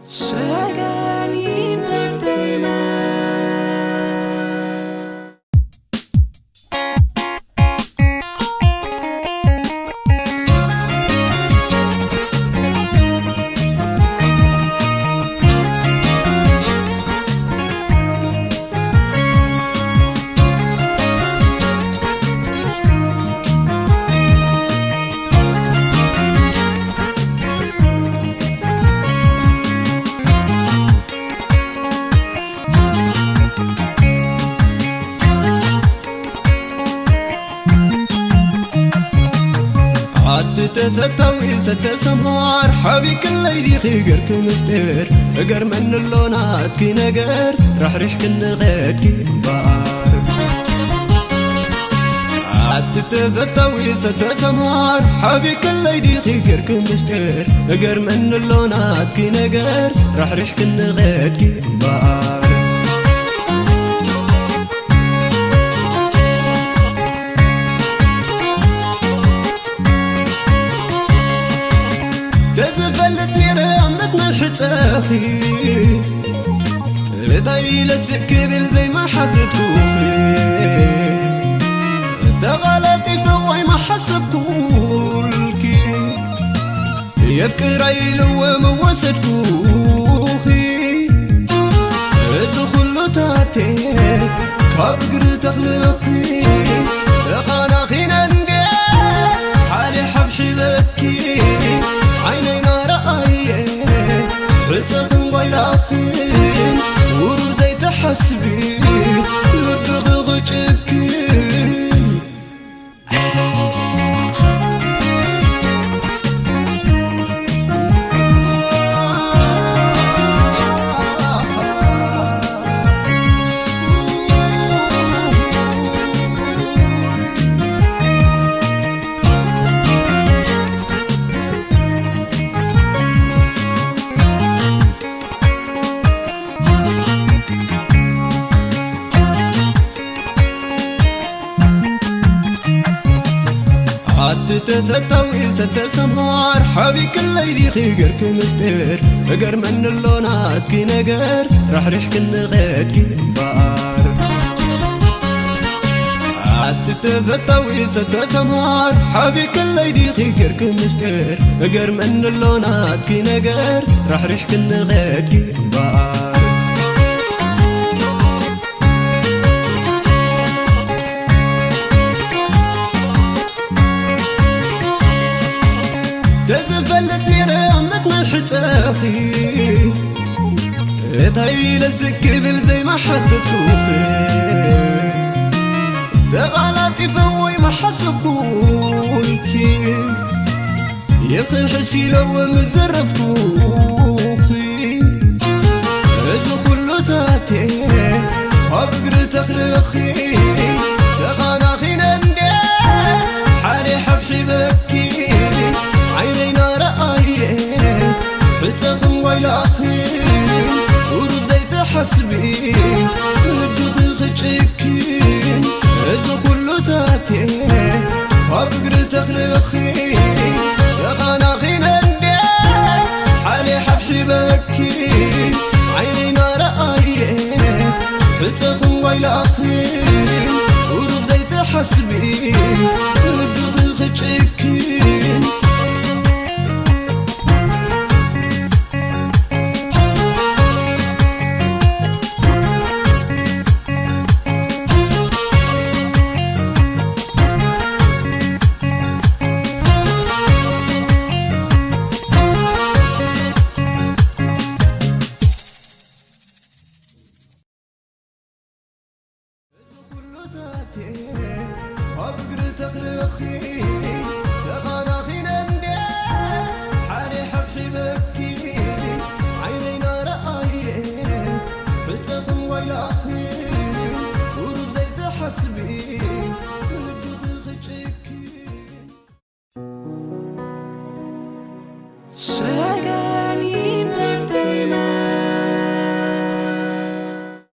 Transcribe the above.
Sagan Entertainment. تفتوي ستسمار حبي كل يدي غيرك مستر اقر من اللونات كي نقر راح ريحك النغاد كي بار عاد تفتوي ستسمار حبي كل يدي غيرك مستر اقر من اللونات كي نقر راح ريحك النغاد كي بار تزفلتني رمتنا الحتاخي رداي للسكبل زي ما حطت كوخي تغلطي فواي ما حسب كولكي يفكر ايلو موسد كوخي ادخلو تاتي كابقر تخلقي تخانا خينا نقا حالي حبحي بكي عينينا رأيه رتخن ويلاخين ورو زي تحسبي لبغغ جكين تفتوي ستسمار حبي كل يدي غيرك مستر اقر من اللونات كي نقر راح ريحك النغاد كي بار عاد تفتوي ستسمار حبي كل يدي غيرك مستر اقر من اللونات كي نقر راح ريحك النغاد كي بار تزفلتني رمتنا الحتاخي رداي للسكبل زي ما حطت كوخي تغلطي فوي ما حسب كولكي يبخي حسي لو مزرف كوخي ادخلو تاتي حبقر تخلقي تخانا خينا نقا حالي حبحي بكي عينينا رأيه حتخن ويلاخين ورد زي تحسبي لبغغ جكين ادخلو تاتي حبقر تخلقي تخانا خينا نقا حالي حبحي بكي عينينا رأيه حتخن ويلاخين ورد زي تحسبي لبغغ جكين حبقر تخلقي تخانا خينا نقا حالي حبحي بكي عينينا رأيه حتخن ويلاخين ورد زي تحسبي